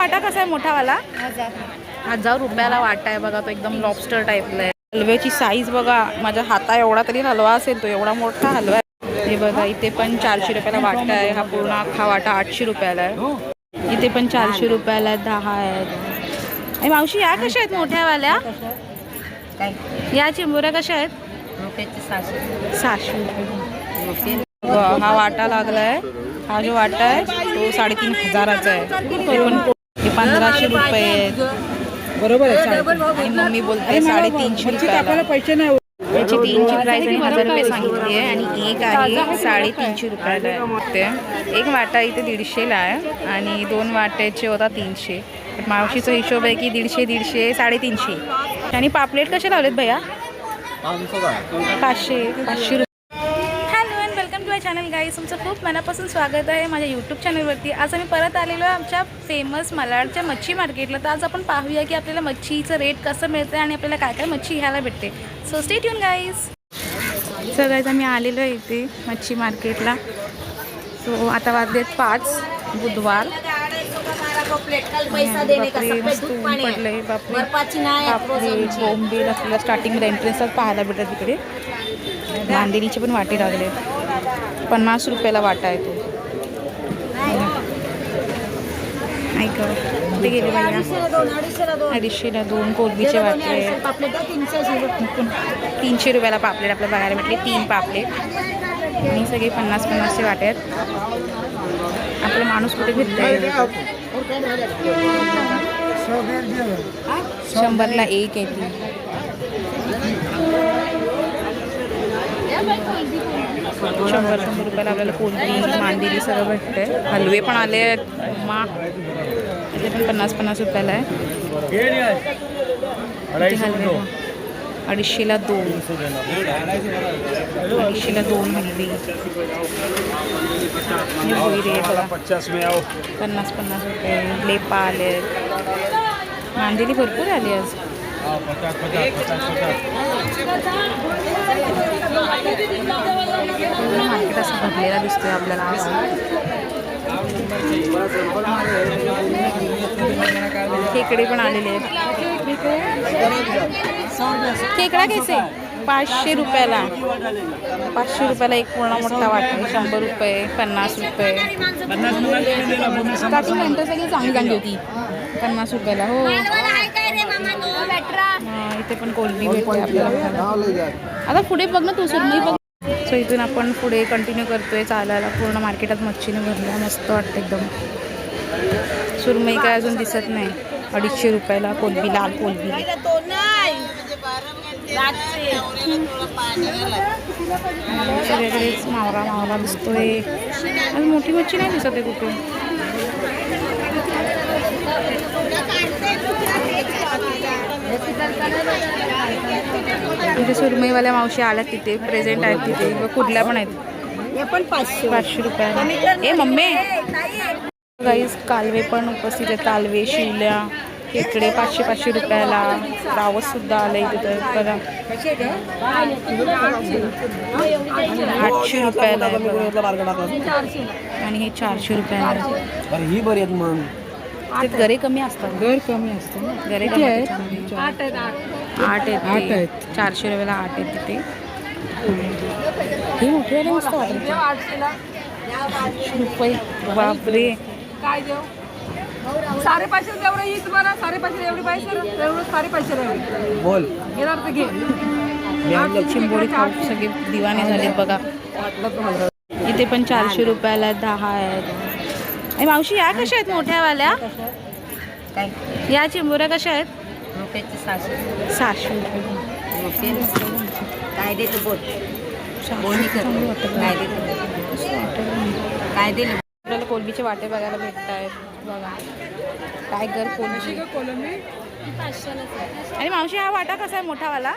वाटा कसा आहे मोठावाला? 1000 रुपयाला वाटा आहे बघा. तो एकदम लॉबस्टर टाईपला आहे. हलव्याची साईज बघा, माझ्या हाता एवढा तरी हलवा असेल तो, एवढा मोठा हलवा आहे. हे बघा इथे पण 400 रुपयाला वाटा आहे. हा पूर्ण अख्खा वाटा 800 रुपयाला आहे. इथे पण 400 रुपयाला 10 आहेत. आणि मावशी या कशा आहेत मोठ्यावाल्या? या चिंबोऱ्या कशा आहेत? 600 रुपये. हा वाटा लागलाय. हा जो वाटा आहे तो 3500 आहे. ते पण 1500 रुपये आहेत. बरोबर आहे. आणि मम्मी बोलते 350 रुपयाला. पैसे नाही. याची 3ची प्राइस आणि 1000 रुपये सांगितली आहे. आणि एक आहे 350 रुपयाला आहे. एक वाटा इथे 150ला आहे आणि 2 वाट्याचे होता 300. मावशीचा हिशोब आहे की 150, 350. आणि पापलेट कसे लावलेत भैया? 500 रुपये. Hello and welcome to my channel guys. तुमचं खूप मनापासून स्वागत आहे माझ्या यूट्यूब चॅनलवरती. आज आम्ही परत आलेलो आहे आमच्या फेमस मलाडच्या मच्छी मार्केटला. तर आज आपण पाहूया की आपल्याला मच्छीचं रेट कसं मिळतं आणि आपल्याला काय काय मच्छी घ्यायला भेटते. So stay tune guys. So guys आम्ही आलेलो आहे इथे मच्छी मार्केटला. सो आता वाजलेत 5 बुधवार. पडले बापरे बोंबील आपल्याला स्टार्टिंगमध्ये एंट्रन्सला पाहायला भेटत. तिकडे मांदेलीचे पण वाटे लागले. 50 रुपयाला वाटा आहे तो. ऐक कुठे गेले बाई? 250ला 2 कोलबीचे वाटे आहेत. 300 रुपयाला पापलेट आपल्याला बघायला भेटले. 3 पापलेट आणि सगळे 50-50चे वाटे आहेत. आपला माणूस कुठे फिरतोय? 100ला 1 आहे ती. 100 रुपयाला आपल्याला कोलबी मांदेली सगळं भेटतंय. हलवे पण आले आहेत. इथे पण 50-50 रुपयाला आहे. हलवे 250ला 2. 250ला 2 हलवी. 50-50 रुपये. लेपा आले आहेत. मांदेली भरपूर आली आज. मार्केट असं भरलेला दिसतोय आपल्याला आज. खेकडे पण आलेले आहेत. खेकडा कैसे? 500 रुपयाला. 500 रुपयाला एक पूर्ण मोठा वाटा. 100 रुपये, 50 रुपये. स्टार्टिंग नंतर सगळी चांगली चांगली होती. 50 रुपयाला. हो इथे पण कोलबी भेटते आपल्याला. आता पुढे बघ ना तू, सुरमई बघ. सो इथून आपण पुढे कंटिन्यू करतोय चालायला. पूर्ण मार्केटात मच्छीने भरल्या. मस्त वाटतं एकदम. सुरमई काय अजून दिसत नाही. 250 रुपयाला कोलबी, लाल कोलबी. सगळीकडेच मावरा दिसतोय. आणि मोठी मच्छी नाही दिसत आहे कुठे. तिथे सुरमईवाल्या मावशी आल्यात. तिथे प्रेझेंट आहेत. तिथे कुठल्या पण आहेत. 500 रुपयाला. ए मम्मी गाईज कालवे पण उपस्थित आहेत. कालवे, शिवल्या, खेकडे 500 रुपयाला. रावस सुद्धा आलंय तिथे बघा. 800 रुपयाला आणि हे 400 रुपयाला. ही बरी आहेत. मग गरे कमी असतात. गरे किती आहेत? 8 आहेत. 400 रुपयाला 8 आहेत तिथे. हे मोठे मस्त वाटत. 800 रुपये. बापरे. काय देऊ? 550 एवढं ही तुम्हाला 550 एवढी पाहिजे. एवढं 550 बोल घेणार तर घे. चिंबोरी खाऊ सगळे दिवाने झालेत बघा. इथे पण 400 रुपयाला 10 आहेत. आणि मावशी या कशा आहेत मोठ्यावाल्या? या चिंबोऱ्या कशा आहेत? 600 रुपये. काय देतो बोल? काय दिले? आपल्याला कोलबीचे वाटे बघायला भेटत आहेत बघा. टायगर कोलबी. आणि मावशी हा वाटा कसा आहे मोठावाला?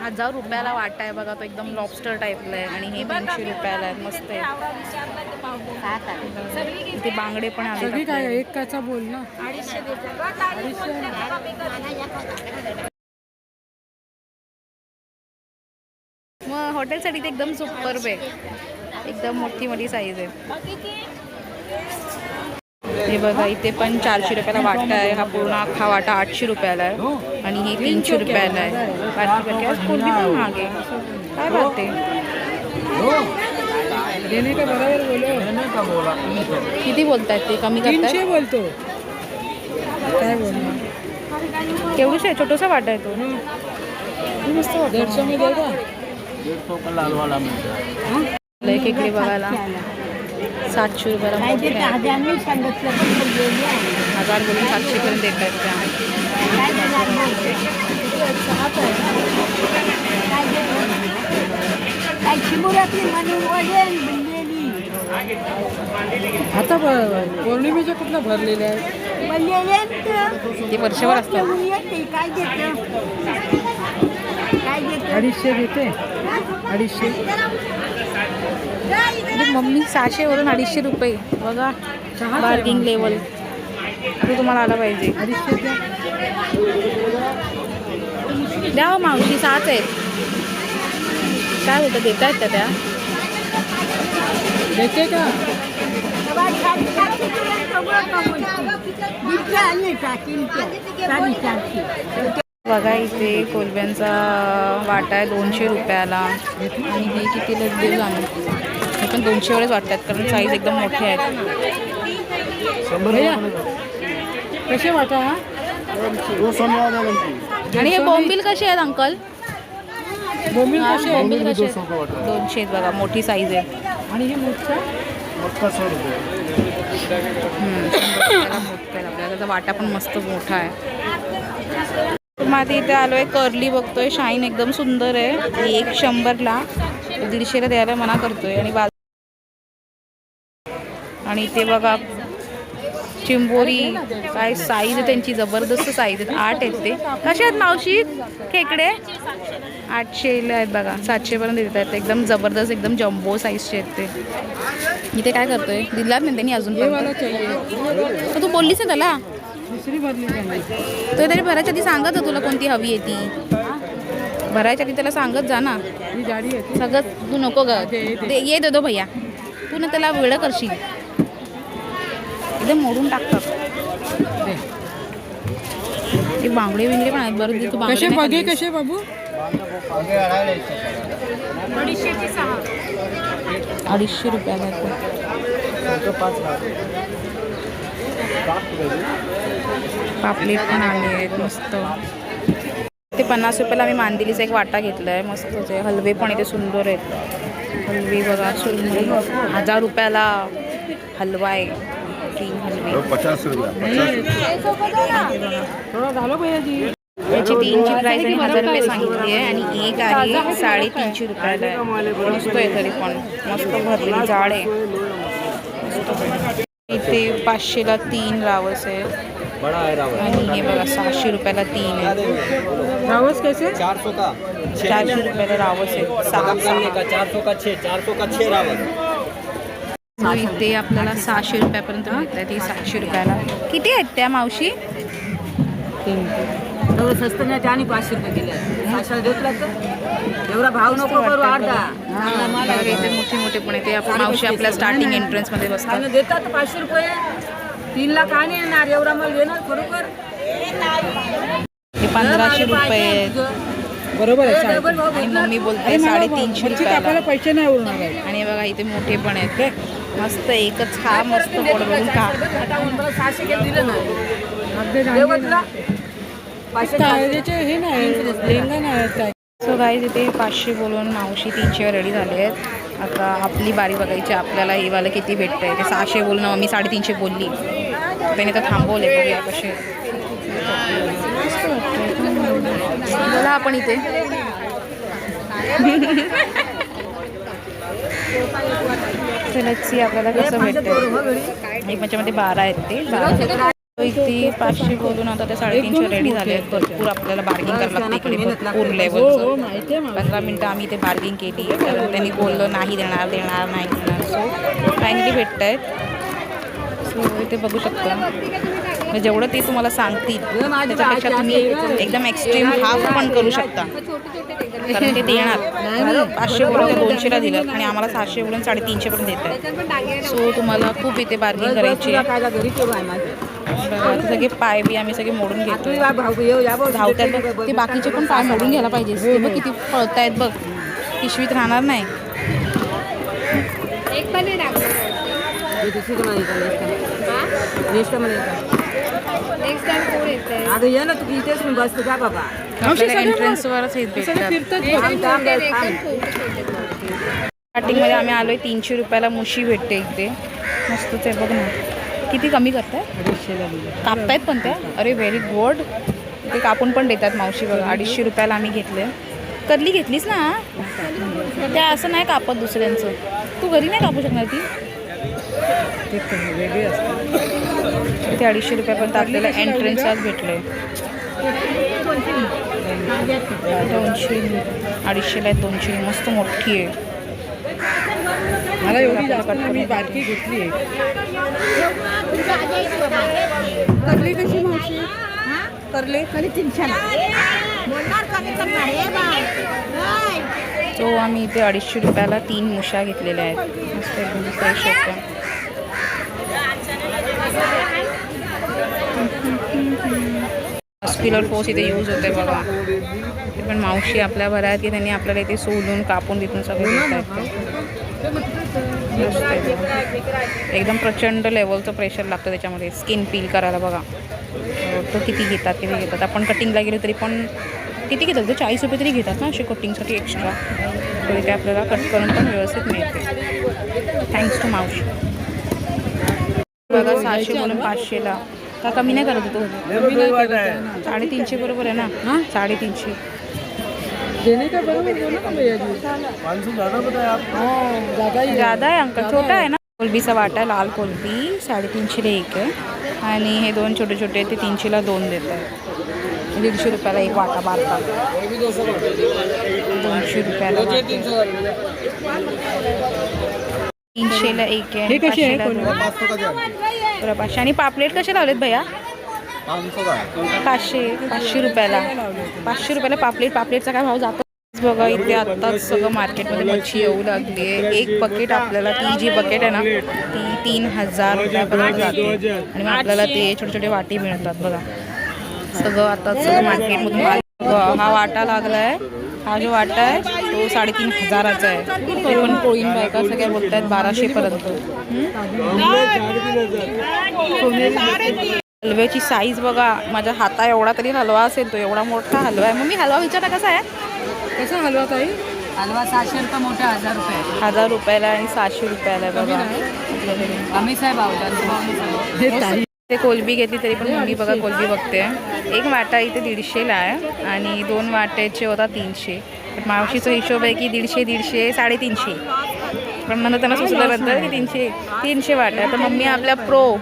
1000 रुपयाला वाटा आहे बघा. तो एकदम लॉबस्टर टाईपला आहे. आणि हे 200 रुपयाला आहे. मस्त आहे. इथे बांगडे पण आले. काय एक काचा बोल ना. मग हॉटेलसाठी ते एकदम सुपर आहे. एकदम मोठी साईज आहे. हे बघा इथे पण 400 रुपयाला वाटा आहे. हा पूर्ण अख्खा वाटा 800 रुपयाला आहे आणि ही 300 रुपयाला आहे. बाकी बाकी आज कोलबी पण महाग आहे. काय बात आहे. किती बोलतायत ते? कमी करतायत? बोलतो काय बोलणार. केवढूशा आहे? छोटासा वाटा आहे तो. मस्त वाटतं. 150 में देगा. लय खेकडे बघायला 700 रुपयाला मोठे आहे. 1000 बोलून 700 पर्यंत देत आहेत त्या. आता पौर्णिमेच्या कुठला भरलेले आहे ते वर्षभर असतात. 250 घेते 250. मम्मी 600 वरून 250 रुपये बघा. बार्गिंग लेवल तो तुम्हाला आला पाहिजे. 250 द्या. द्या हो मावशी 6 आहेत. काय बोलतं देत आहेत त्या? देते का? बघा इथे कोलब्यांचा वाटा आहे 200 रुपयाला आणि हे कितीला देऊ जाणं. हे पण 200 वरच वाटतात कारण साईज एकदम मोठे आहेत. कसे वाटा हा? आणि हे बोंबील कसे आहेत अंकल? बोंबील हा, कसे आहे? बोंबील कसे आहेत? 200 आहेत बघा. मोठी साईज आहे. आणि हे मोठं मोठं आपल्याला त्याचा वाटा पण मस्त मोठा आहे. माझे इथे आलोय कर्ली बघतोय. शाईन एकदम सुंदर आहे. एक 100ला 150ला द्यायला मना करतोय. आणि इथे बघा चिंबोरी. काय साईज आहे त्यांची जबरदस्त साईज आहेत. 8 आहेत ते. कसे आहेत मावशी खेकडे? 800ला आहेत बघा. 700 पर्यंत देत आहेत. एकदम जबरदस्त एकदम जम्बो साईजचे आहेत ते. इथे काय करतोय? दिलाच नाही त्यांनी अजून पण. तू बोललीस ना त्याला? दुसरी भरली त्यांनी. तो तरी भरायच्या आधी सांगत तुला कोणती हवी आहे ती. भरायच्या आधी त्याला सांगत जा ना. ही गाडी आहे. सगळं तू नको ग. ये दे दो भैया. तू ना त्याला वेळ करशील. एकदम मोडून टाकतात ते. बांगडे बिंगडे पण आहेत बरं. तू कसे बांगडे बघे कसे बाबू? 250 रुपयाला आहेत. पापलेट पण आले आहेत मस्त. ते 50 रुपयाला आम्ही मांदिलीचा एक वाटा घेतला आहे. मस्त हलवे पण इथे सुंदर आहेत. हलवे बघा सुरमई 1000 रुपयाला हलवा आहे. 3 हलवे 50 थोडा झालं भैयाजी. याची 3ची प्राईस आणि 1000 रुपये सांगितली आहे आणि एक आहे 350 रुपयाला आहे. मस्त आहे तरी पण मस्त भरलेली जाड आहे. इथे 500ला 3 रावस आहे आणि हे बघा 600 रुपयाला 3 आहे. रावस कैसे? 400 का 400 रुपयाला रावस आहे. 6 400 का 6 रावत. इथे आपल्याला 600 रुपयापर्यंत मिळत आहे. ती 700 रुपयाला. किती आहेत त्या मावशी? एवढं स्वस्त नाही त्याने 500 रुपये केले. 500 देत लागतं. एवढा भाव नको करू. अर्धा इथे मोठे मोठे पण येते. मावशी आपल्या स्टार्टिंग एंट्रन्स मध्ये बसतात. देतात 500 रुपये. 3 लाख आणि येणार. एवढा मला देणार खरोखर. हे 1500 रुपये आहेत. बरोबर आहे. आणि मम्मी बोलते 350 रुपयाला. पैसे नाही उरणार. आणि बघा इथे मोठे पण आहेत. मस्त एकच खा. मस्त पोट भरून खा. 600 दिलं ना. हे नाही लेंगा नाही. सो गाईज इथे 500 बोलून मावशी 300 रेडी झाले आहेत. आता आपली बारी बघायची. आपल्याला हे वाला किती भेटतंय. ते 600 बोलून मम्मी 350 बोलली. त्याने तर थांबवले. बघूया कसे. बोला आपण इथे सी आपल्याला कसं भेटतं. एक माझ्यामध्ये 12 आहेत ते. 12 इथे 500 बोलून आता ते 350 रेडी झाले आहेत. भरपूर आपल्याला बार्गिंग करावं लागतं इकडे. भरपूर लेवलचं 15 मिनटं आम्ही इथे बार्गिंग केली. कारण त्यांनी बोललं नाही देणार नाही देणार. सो फायनली भेटत आहेत. सो इथे बघू शकता म्हणजे जेवढं ते तुम्हाला सांगतील त्याच्यापेक्षा तुम्ही एकदम एक्स्ट्रीम हाफ पण करू शकता, कारण ते देणार 500 बोलून 200ला दिलं आणि आम्हाला 700 बोलून 350 पर्यंत देत आहे. सो तुम्हाला खूप इथे बार्गेनिंग करायची आहे. बघा सगळे पाय बी आम्ही सगळे मोडून घेतो, धावतात बघ. ते बाकीचे पण पाय मोडून घ्यायला पाहिजे. ते बघ किती पळतायत बघ, पिशवीत राहणार नाही. एंट्रन्सवरच स्टार्टिंगमध्ये आम्ही आलोय 300 रुपयाला मुशी भेटते इथे. मस्तच आहे बघ ना, किती कमी करताय, कापतायत पण त्या. अरे व्हेरी गुड. ते कापून पण देतात मावशी बघा. 250 रुपयाला आम्ही घेतले. करली घेतलीस ना, त्या असं नाही कापत दुसऱ्यांचं. तू घरी नाही कापू शकणार ती, वेगळे असतात. ते 250 रुपयापर्यंत आपल्याला एंट्रन्सलाच भेटले. 200 250ला 200. मस्त मोठी आहे. मला एवढी जास्त मी बारकी घेतली आहे. करली कशी मावशी? करले कधी 300. तो आम्ही इथे 250 रुपयाला 3 मुशा घेतलेल्या आहेत. मस्त एकदम फ्रेश होत्या. मस्क्युलर फोर्स इथे यूज होते बघा. ते पण मावशी आपल्या भरात की त्यांनी आपल्याला इथे सोलून कापून तिथून सगळं देत. एकदम प्रचंड लेवलचं प्रेशर लागतं त्याच्यामध्ये स्किन पील करायला बघा. तो किती घेतात आपण कटिंगला गेलो तरी पण किती घेतात ते 40 रुपये तरी घेतात ना असे कटिंगसाठी एक्स्ट्रा. तरी ते आपल्याला कट करून पण व्यवस्थित मिळते. थँक्स टू मावशी. बघा 700 बोलून 500ला का कमी नाही करत होतो. 350 बरोबर आहे ना. 350 ज़्यादा आहे अंकल, छोटा आहे ना. कोलबीचा वाटा आहे, लाल कोलबी 350ला 1 आहे. आणि हे 2 छोटे छोटे ते 300ला 2 देत आहे. 150 रुपयाला 1 वाटा बारका. 200 रुपयाला 300ला 1 आहे. 500 आणि पापलेट कसे लावलेत भैया? 500 रुपयाला. 500 रुपयाला पापलेटचा काय भाव जातो बघा. इथे आत्ताच सगळं मार्केटमध्ये मच्छी येऊ लागली आहे. एक बकेट आपल्याला, ती जी बकेट आहे ना ती 3000 रुपयापर्यंत जाते. आणि मग आपल्याला ते छोटे छोटे वाटी मिळतात बघा. सगळं आता सगळं मार्केटमधून हा वाटा लागला आहे. हा जो वाटा आहे तो 3500चा आहे. ते पण कोळीन बायका सगळ्या बोलत आहेत 1200 पर्यंत. हलव्याची साईज बघा, माझ्या हाता एवढा तरी हलवा असेल, तो एवढा मोठा हलवा आहे. मग मी हलवा विचारला कसा आहे? कसा हलवा ताई? हलवा 700 रुपये मोठा, 1000 रुपये. 1000 रुपयाला आणि 700 रुपयाला आहे बघा. आम्ही साहेब ते कोलबी घेतली तरी पण मम्मी बघा कोलबी बघते. एक वाटा इथे 150ला आहे आणि 2 वाट्याचे होता 300. मावशीचा हिशोब आहे की 150 350. पण नंतर त्यांना सुचल्यानंतर की 300 वाटा. तर मम्मी आपल्या प्रो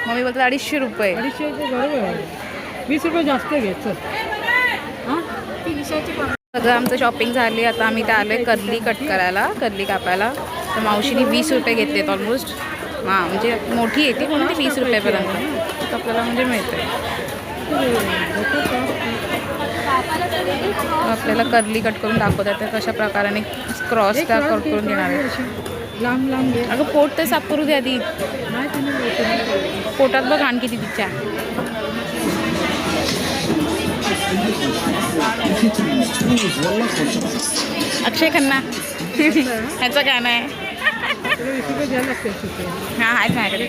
मम्मी बोलतात 250 रुपये. 250 बरोबर आहे. 20 रुपये जास्त घ्यायचं. सगळं आमचं शॉपिंग झाली. आता आम्ही ते आलो आहे कर्ली कट करायला, कर्ली कापायला. तर मावशीने 20 रुपये घेतलेत ऑलमोस्ट. हां म्हणजे मोठी येते म्हणून ती 20 रुपयापर्यंत आपल्याला म्हणजे मिळते. आपल्याला कर्ली कट करून दाखवतात तर कशा प्रकाराने क्रॉस त्या कट करून घेणार आहे. लांब लांब. अगं पोट तर साफ करू द्या आधी. पोटात बघ घाण किती तिच्या. अक्षय खन्ना ह्याचं गाणं आहे. हां आहेत माझ्याकडे.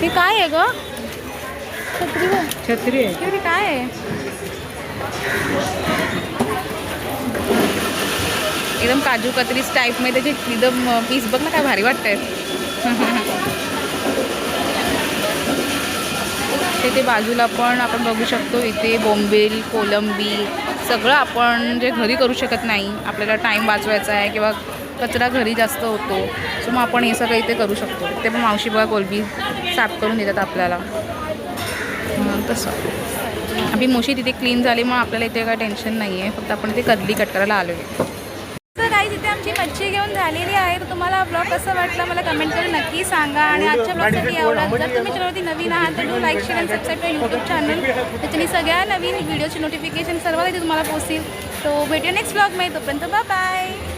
हे काय आहे ग? छत्री आहे. हे काय आहे? एकदम काजू कतरीस टाईपमध्ये त्याचे एकदम पीस बघ ना, काय भारी वाटतंय. ते बाजूला पण आपण बघू शकतो. इथे बोंबील, कोलंबी सगळं आपण जे घरी करू शकत नाही, आपल्याला टाईम वाचवायचा आहे किंवा कचरा घरी जास्त होतो, सो मग आपण हे सगळं इथे करू शकतो. ते पण मावशी बघा कोलंबी साफ करून देतात आपल्याला. तसं आपली मुशी तिथे क्लीन झाली, मग आपल्याला इथे काय टेन्शन नाही आहे. फक्त आपण ते कर्ली कट करायला आलो आहे. तर काही तिथे आमची मच्छी घेऊन पण झालेली आहे. तर तुम्हाला ब्लॉग कसं वाटलं मला कमेंट करून नक्की सांगा. आणि आजच्या ब्लॉगसाठी एवढं. जर तुम्ही चॅनलवरती नवीन आहात तर लाईक शेअर आणि सबस्क्राईब करा यूट्यूब चॅनल. त्याच्याने सगळ्या नवीन व्हिडिओची नोटिफिकेशन सर्वात आधी तुम्हाला पोहोचतील. तो भेटूया नेक्स्ट ब्लॉगमध्ये. तोपर्यंत बाय बाय.